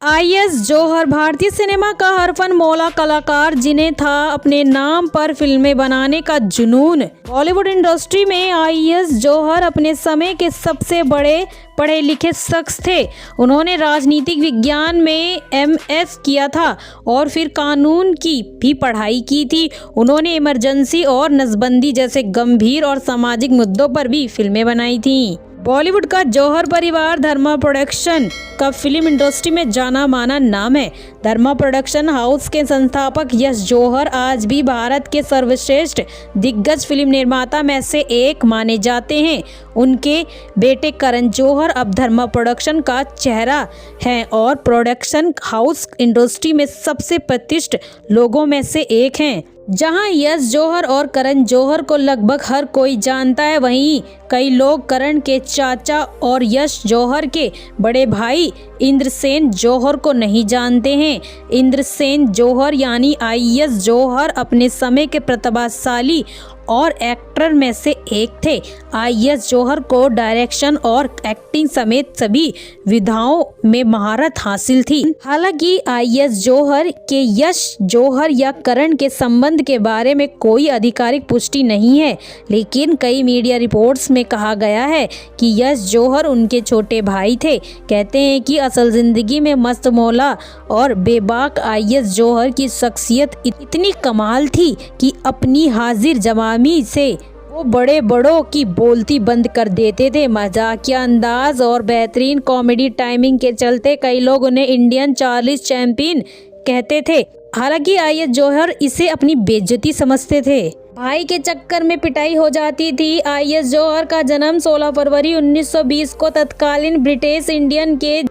IS जौहर भारतीय cinema का हरफन मौला कलाकार जिन्हें था अपने नाम पर फिल्में बनाने का जुनून। बॉलीवुड इंडस्ट्री में आईएस जौहर अपने समय के सबसे बड़े पढ़े लिखे शख्स थे। उन्होंने राजनीतिक विज्ञान में एमएस किया था और फिर कानून की भी पढ़ाई की थी। उन्होंने इमरजेंसी और नसबंदी जैसे गंभीर और सामाजिक मुद्दों पर भी फिल्में बनाई थीं। बॉलीवुड का जौहर परिवार धर्मा प्रोडक्शन का फिल्म इंडस्ट्री में जाना माना नाम है। धर्मा प्रोडक्शन हाउस के संस्थापक यश जौहर आज भी भारत के सर्वश्रेष्ठ दिग्गज फिल्म निर्माता में से एक माने जाते हैं। उनके बेटे करण जौहर अब धर्मा प्रोडक्शन का चेहरा हैं और प्रोडक्शन हाउस इंडस्ट्री में सबसे प्रतिष्ठित लोगों में से एक हैं। जहां यश जौहर और करण जौहर को लगभग हर कोई जानता है, वहीं कई लोग करण के चाचा और यश जौहर के बड़े भाई इंद्रसेन जौहर को नहीं जानते हैं। इंद्रसेन जौहर यानी आईएस जौहर अपने समय के प्रतिभाशाली और एक्टर में से एक थे। आईएस जौहर को डायरेक्शन और एक्टिंग समेत सभी विधाओं में महारत हासिल थी। हालांकि आईएस जौहर के यश जौहर या करण के संबंध के बारे में कोई आधिकारिक पुष्टि नहीं है, लेकिन कई मीडिया रिपोर्ट्स में कहा गया है कि यश जौहर उनके छोटे भाई थे। कहते हैं कि असल जिंदगी में मस्त मौला और बेबाक आईएस जौहर की शख्सियत इतनी कमाल थी कि अपनी हाजिर जमामी से वो बड़े बड़ों की बोलती बंद कर देते थे। मजाकिया अंदाज और बेहतरीन कॉमेडी टाइमिंग के चलते कई लोग उन्हें इंडियन चार्ली चैंपियन कहते थे। हालांकि आईएस जौहर इसे अपनी बेइज्जती समझते थे। भाई के चक्कर में पिटाई हो जाती थी। आईएस जौहर का जन्म 16 फरवरी 1920 को तत्कालीन ब्रिटिश इंडियन के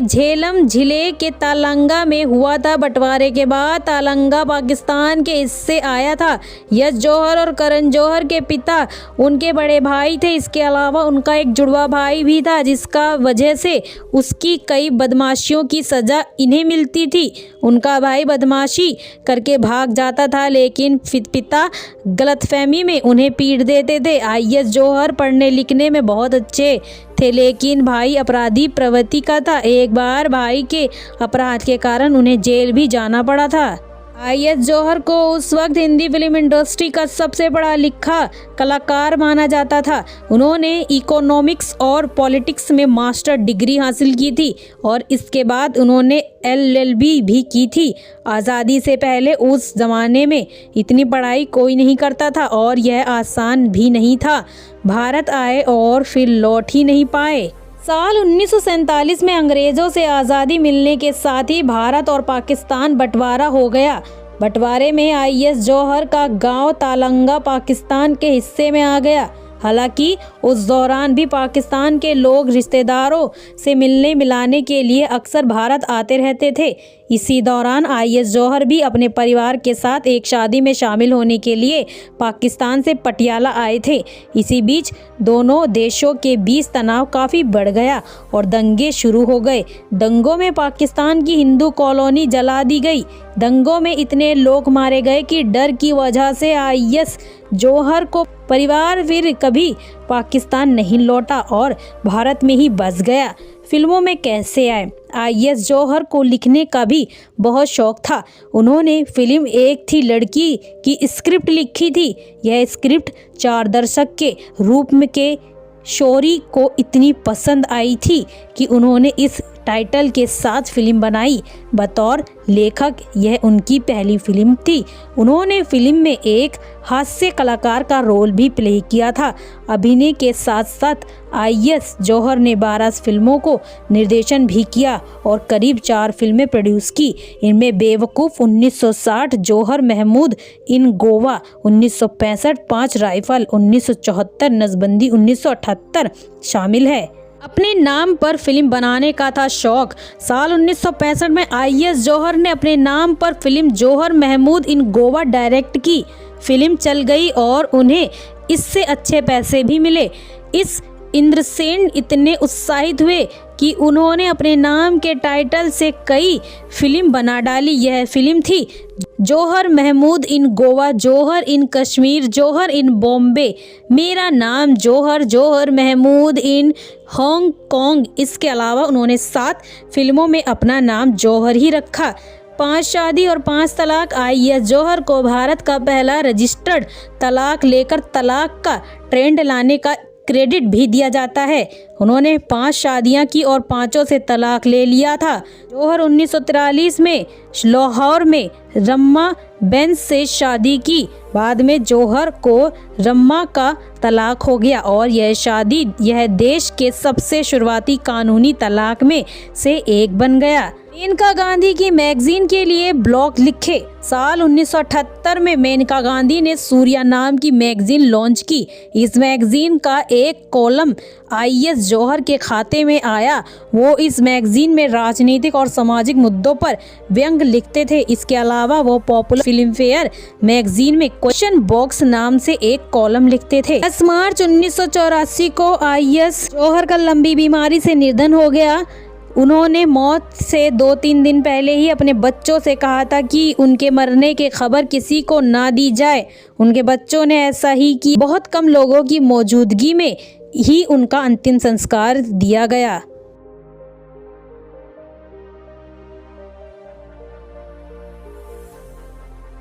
झेलम जिले के तालंगा में हुआ था। बंटवारे के बाद तालंगा पाकिस्तान के हिस्से आया था। यश जौहर और करण जौहर के पिता उनके बड़े भाई थे। इसके अलावा उनका एक जुड़वा भाई भी था, जिसका वजह से उसकी कई बदमाशियों की सजा इन्हें मिलती थी। उनका भाई बदमाशी करके भाग जाता था, लेकिन पिता गलतफहमी में उन्हें पीट देते थे। आईएस जौहर पढ़ने लिखने में बहुत अच्छे थे, लेकिन भाई अपराधी प्रवृत्ति का था। एक बार भाई के अपराध के कारण उन्हें जेल भी जाना पड़ा था। आईएस जौहर को उस वक्त हिंदी फिल्म इंडस्ट्री का सबसे बड़ा लिखा कलाकार माना जाता था। उन्होंने इकोनॉमिक्स और पॉलिटिक्स में मास्टर डिग्री हासिल की थी और इसके बाद उन्होंने एलएलबी भी की थी। आज़ादी से पहले उस ज़माने में इतनी पढ़ाई कोई नहीं करता था और यह आसान भी नहीं था। भारत आए और फिर लौट ही नहीं पाए। साल 1947 में अंग्रेज़ों से आज़ादी मिलने के साथ ही भारत और पाकिस्तान बंटवारा हो गया। बंटवारे में आईएस जौहर का गांव तालंगा पाकिस्तान के हिस्से में आ गया। हालांकि उस दौरान भी पाकिस्तान के लोग रिश्तेदारों से मिलने मिलाने के लिए अक्सर भारत आते रहते थे। इसी दौरान आईएस जौहर भी अपने परिवार के साथ एक शादी में शामिल होने के लिए पाकिस्तान से पटियाला आए थे। इसी बीच दोनों देशों के बीच तनाव काफ़ी बढ़ गया और दंगे शुरू हो गए। दंगों में पाकिस्तान की हिंदू कॉलोनी जला दी गई। दंगों में इतने लोग मारे गए कि डर की वजह से आईएस जौहर को परिवार फिर कभी पाकिस्तान नहीं लौटा और भारत में ही बस गया। फिल्मों में कैसे आए? आईएस जौहर को लिखने का भी बहुत शौक था। उन्होंने फिल्म एक थी लड़की की स्क्रिप्ट लिखी थी। यह स्क्रिप्ट 4 दर्शक के रूप में के शौरी को इतनी पसंद आई थी कि उन्होंने इस टाइटल के साथ फिल्म बनाई। बतौर लेखक यह उनकी पहली फिल्म थी। उन्होंने फिल्म में एक हास्य कलाकार का रोल भी प्ले किया था। अभिनय के साथ साथ आईएस जौहर ने 12 फिल्मों को निर्देशन भी किया और करीब 4 फिल्में प्रोड्यूस की। इनमें बेवकूफ़ 1960, जौहर महमूद इन गोवा 1965, 5 राइफल 1974, नसबंदी 1978 शामिल है। अपने नाम पर फिल्म बनाने का था शौक। साल 1965 में आईएस जौहर ने अपने नाम पर फिल्म जौहर महमूद इन गोवा डायरेक्ट की। फिल्म चल गई और उन्हें इससे अच्छे पैसे भी मिले। इस इंद्रसेन इतने उत्साहित हुए कि उन्होंने अपने नाम के टाइटल से कई फिल्म बना डाली। यह फिल्म थी जौहर महमूद इन गोवा, जौहर इन कश्मीर, जौहर इन बॉम्बे, मेरा नाम जौहर, जौहर महमूद इन हांगकांग। इसके अलावा उन्होंने 7 फिल्मों में अपना नाम जौहर ही रखा। 5 शादी और 5 तलाक। आईएएस जौहर को भारत का पहला रजिस्टर्ड तलाक लेकर तलाक का ट्रेंड लाने का क्रेडिट भी दिया जाता है। उन्होंने 5 शादियां की और 5 से तलाक ले लिया था। जौहर 1943 में लाहौर में रम्मा बेंस से शादी की। बाद में जौहर को रम्मा का तलाक हो गया और यह देश के सबसे शुरुआती कानूनी तलाक में से एक बन गया। मेनका गांधी की मैगजीन के लिए ब्लॉग लिखे। साल 1978 में मेनका गांधी ने सूर्या नाम की मैगजीन लॉन्च की। इस मैगजीन का एक कॉलम आईएएस जौहर के खाते में आया। वो इस मैगजीन में राजनीतिक और सामाजिक मुद्दों पर व्यंग लिखते थे। इसके अलावा वो पॉपुलर फिल्म फेयर मैगजीन में क्वेश्चन बॉक्स नाम से एक कॉलम लिखते थे। 10 मार्च 1984 को आईएएस जौहर का लंबी बीमारी से निधन हो गया। उन्होंने मौत से 2-3 दिन पहले ही अपने बच्चों से कहा था कि उनके मरने की खबर किसी को ना दी जाए। उनके बच्चों ने ऐसा ही किया। बहुत कम लोगों की मौजूदगी में ही उनका अंतिम संस्कार दिया गया।